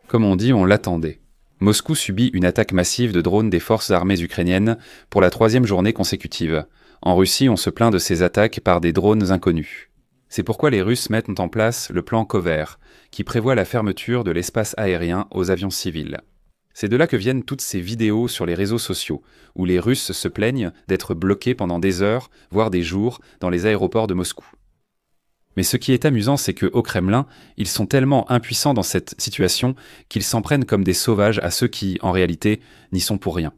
Comme on dit, on l'attendait. Moscou subit une attaque massive de drones des forces armées ukrainiennes pour la 3e journée consécutive. En Russie, on se plaint de ces attaques par des drones inconnus. C'est pourquoi les Russes mettent en place le plan Kover, qui prévoit la fermeture de l'espace aérien aux avions civils. C'est de là que viennent toutes ces vidéos sur les réseaux sociaux, où les Russes se plaignent d'être bloqués pendant des heures, voire des jours, dans les aéroports de Moscou. Mais ce qui est amusant, c'est qu'au Kremlin, ils sont tellement impuissants dans cette situation qu'ils s'en prennent comme des sauvages à ceux qui, en réalité, n'y sont pour rien.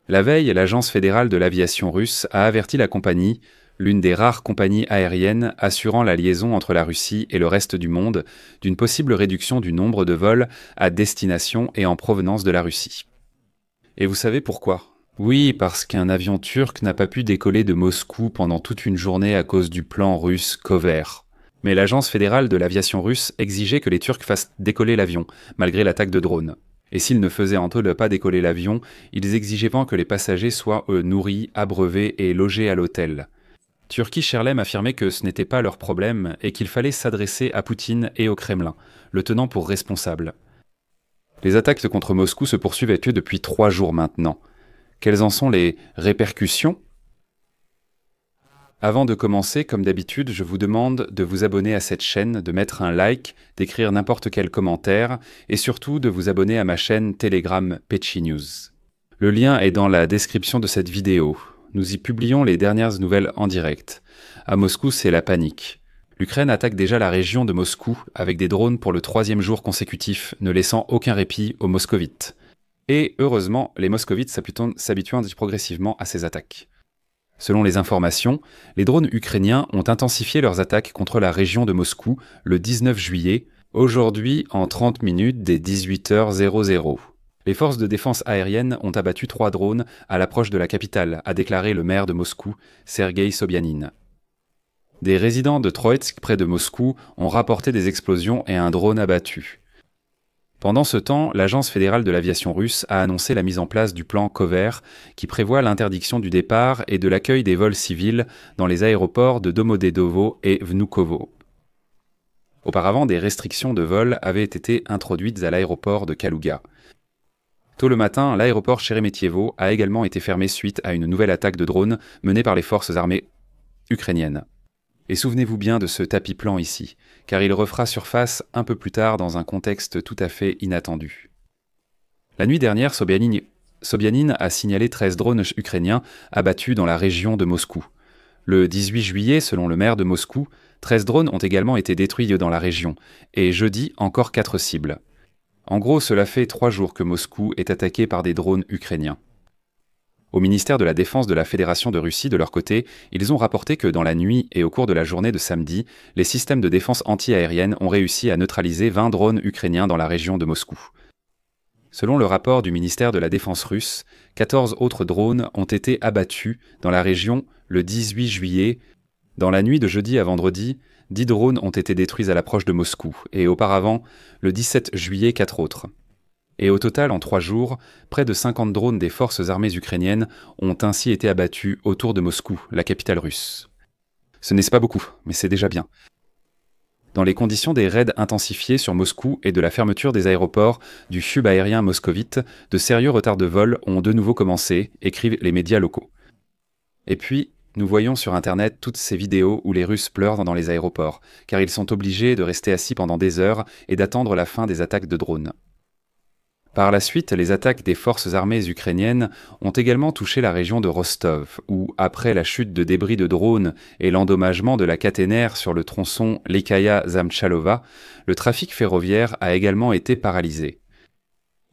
La veille, l'Agence fédérale de l'aviation russe a averti la compagnie, l'une des rares compagnies aériennes assurant la liaison entre la Russie et le reste du monde, d'une possible réduction du nombre de vols à destination et en provenance de la Russie. Et vous savez pourquoi ? Oui, parce qu'un avion turc n'a pas pu décoller de Moscou pendant toute une journée à cause du plan russe Kover. Mais l'Agence fédérale de l'aviation russe exigeait que les Turcs fassent décoller l'avion, malgré l'attaque de drones. Et s'ils ne faisaient en eux pas décoller l'avion, ils exigeaient que les passagers soient nourris, abreuvés et logés à l'hôtel. Turkish Airlines affirmait que ce n'était pas leur problème et qu'il fallait s'adresser à Poutine et au Kremlin, le tenant pour responsable. Les attaques contre Moscou se poursuivent depuis 3 jours maintenant. Quelles en sont les répercussions ? Avant de commencer, comme d'habitude, je vous demande de vous abonner à cette chaîne, de mettre un like, d'écrire n'importe quel commentaire et surtout de vous abonner à ma chaîne Telegram Petchy News. Le lien est dans la description de cette vidéo. Nous y publions les dernières nouvelles en direct. À Moscou, c'est la panique. L'Ukraine attaque déjà la région de Moscou avec des drones pour le 3e jour consécutif, ne laissant aucun répit aux moscovites. Et heureusement, les moscovites s'habituent progressivement à ces attaques. Selon les informations, les drones ukrainiens ont intensifié leurs attaques contre la région de Moscou le 19 juillet, aujourd'hui en 30 minutes dès 18h00. Les forces de défense aérienne ont abattu 3 drones à l'approche de la capitale, a déclaré le maire de Moscou, Sergueï Sobyanin. Des résidents de Troïtsk, près de Moscou, ont rapporté des explosions et un drone abattu. Pendant ce temps, l'Agence fédérale de l'aviation russe a annoncé la mise en place du plan Kover, qui prévoit l'interdiction du départ et de l'accueil des vols civils dans les aéroports de Domodedovo et Vnukovo. Auparavant, des restrictions de vol avaient été introduites à l'aéroport de Kaluga. Tôt le matin, l'aéroport Sheremetyevo a également été fermé suite à une nouvelle attaque de drones menée par les forces armées ukrainiennes. Et souvenez-vous bien de ce tapis plan ici, car il refera surface un peu plus tard dans un contexte tout à fait inattendu. La nuit dernière, Sobyanin a signalé 13 drones ukrainiens abattus dans la région de Moscou. Le 18 juillet, selon le maire de Moscou, 13 drones ont également été détruits dans la région, et jeudi, encore 4 cibles. En gros, cela fait 3 jours que Moscou est attaqué par des drones ukrainiens. Au ministère de la Défense de la Fédération de Russie, de leur côté, ils ont rapporté que dans la nuit et au cours de la journée de samedi, les systèmes de défense anti-aérienne ont réussi à neutraliser 20 drones ukrainiens dans la région de Moscou. Selon le rapport du ministère de la Défense russe, 14 autres drones ont été abattus dans la région le 18 juillet. Dans la nuit de jeudi à vendredi, 10 drones ont été détruits à l'approche de Moscou, et auparavant, le 17 juillet, 4 autres. Et au total, en 3 jours, près de 50 drones des forces armées ukrainiennes ont ainsi été abattus autour de Moscou, la capitale russe. Ce n'est pas beaucoup, mais c'est déjà bien. Dans les conditions des raids intensifiés sur Moscou et de la fermeture des aéroports du subaérien moscovite, de sérieux retards de vol ont de nouveau commencé, écrivent les médias locaux. Et puis, nous voyons sur Internet toutes ces vidéos où les Russes pleurent dans les aéroports, car ils sont obligés de rester assis pendant des heures et d'attendre la fin des attaques de drones. Par la suite, les attaques des forces armées ukrainiennes ont également touché la région de Rostov, où, après la chute de débris de drones et l'endommagement de la caténaire sur le tronçon Lekaya-Zamchalova, le trafic ferroviaire a également été paralysé.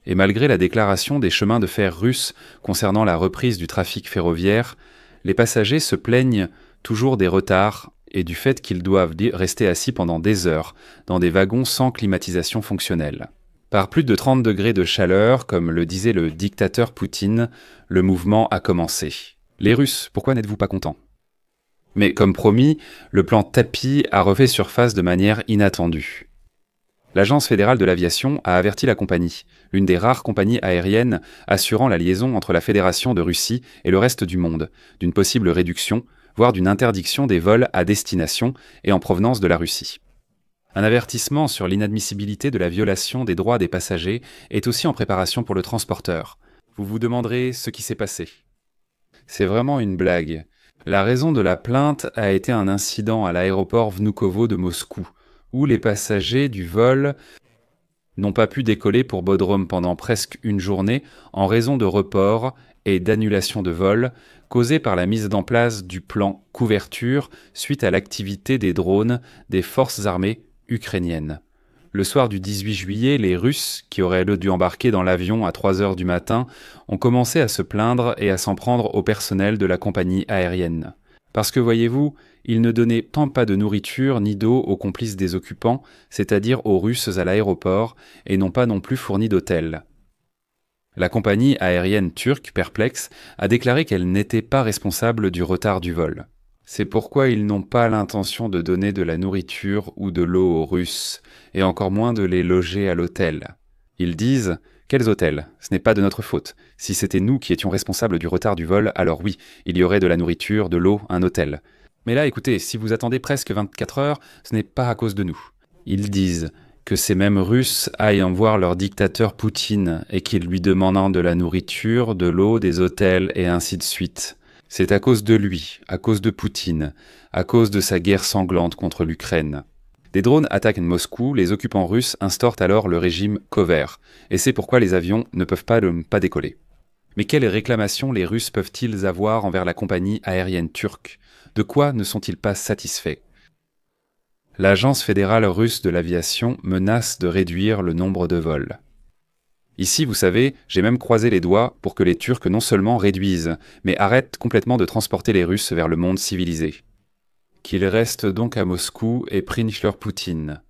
Et malgré la déclaration des chemins de fer russes concernant la reprise du trafic ferroviaire, les passagers se plaignent toujours des retards et du fait qu'ils doivent rester assis pendant des heures dans des wagons sans climatisation fonctionnelle. Par plus de 30 degrés de chaleur, comme le disait le dictateur Poutine, le mouvement a commencé. Les Russes, pourquoi n'êtes-vous pas contents ? Mais comme promis, le plan Tapis a refait surface de manière inattendue. L'Agence fédérale de l'aviation a averti la compagnie, l'une des rares compagnies aériennes assurant la liaison entre la Fédération de Russie et le reste du monde, d'une possible réduction, voire d'une interdiction des vols à destination et en provenance de la Russie. Un avertissement sur l'inadmissibilité de la violation des droits des passagers est aussi en préparation pour le transporteur. Vous vous demanderez ce qui s'est passé. C'est vraiment une blague. La raison de la plainte a été un incident à l'aéroport Vnukovo de Moscou, où les passagers du vol n'ont pas pu décoller pour Bodrum pendant presque une journée en raison de reports et d'annulations de vol causés par la mise en place du plan couverture suite à l'activité des drones des forces armées ukrainiennes. Le soir du 18 juillet, les Russes, qui auraient dû embarquer dans l'avion à 3 heures du matin, ont commencé à se plaindre et à s'en prendre au personnel de la compagnie aérienne. Parce que, voyez-vous, ils ne donnaient tant pas de nourriture ni d'eau aux complices des occupants, c'est-à-dire aux Russes à l'aéroport, et n'ont pas non plus fourni d'hôtel. La compagnie aérienne turque, perplexe, a déclaré qu'elle n'était pas responsable du retard du vol. C'est pourquoi ils n'ont pas l'intention de donner de la nourriture ou de l'eau aux Russes, et encore moins de les loger à l'hôtel. Ils disent « Quels hôtels ? Ce n'est pas de notre faute. Si c'était nous qui étions responsables du retard du vol, alors oui, il y aurait de la nourriture, de l'eau, un hôtel. Mais là, écoutez, si vous attendez presque 24 heures, ce n'est pas à cause de nous. » Ils disent que ces mêmes Russes aillent en voir leur dictateur Poutine et qu'ils lui demandent de la nourriture, de l'eau, des hôtels et ainsi de suite. C'est à cause de lui, à cause de Poutine, à cause de sa guerre sanglante contre l'Ukraine. Des drones attaquent Moscou, les occupants russes instaurent alors le régime Kover, et c'est pourquoi les avions ne peuvent pas décoller. Mais quelles réclamations les Russes peuvent-ils avoir envers la compagnie aérienne turque ? De quoi ne sont-ils pas satisfaits ? L'Agence fédérale russe de l'aviation menace de réduire le nombre de vols. Ici, vous savez, j'ai même croisé les doigts pour que les Turcs non seulement réduisent, mais arrêtent complètement de transporter les Russes vers le monde civilisé. Qu'ils restent donc à Moscou et prichnent leur Poutine.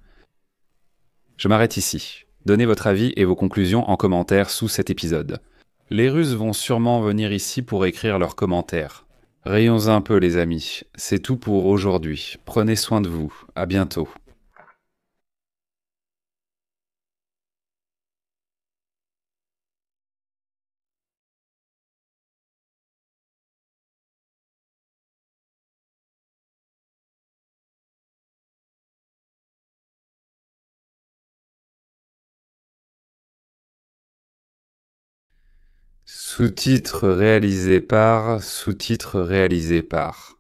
Je m'arrête ici. Donnez votre avis et vos conclusions en commentaire sous cet épisode. Les Russes vont sûrement venir ici pour écrire leurs commentaires. Rayons un peu les amis, c'est tout pour aujourd'hui. Prenez soin de vous, à bientôt. Sous-titres réalisés par.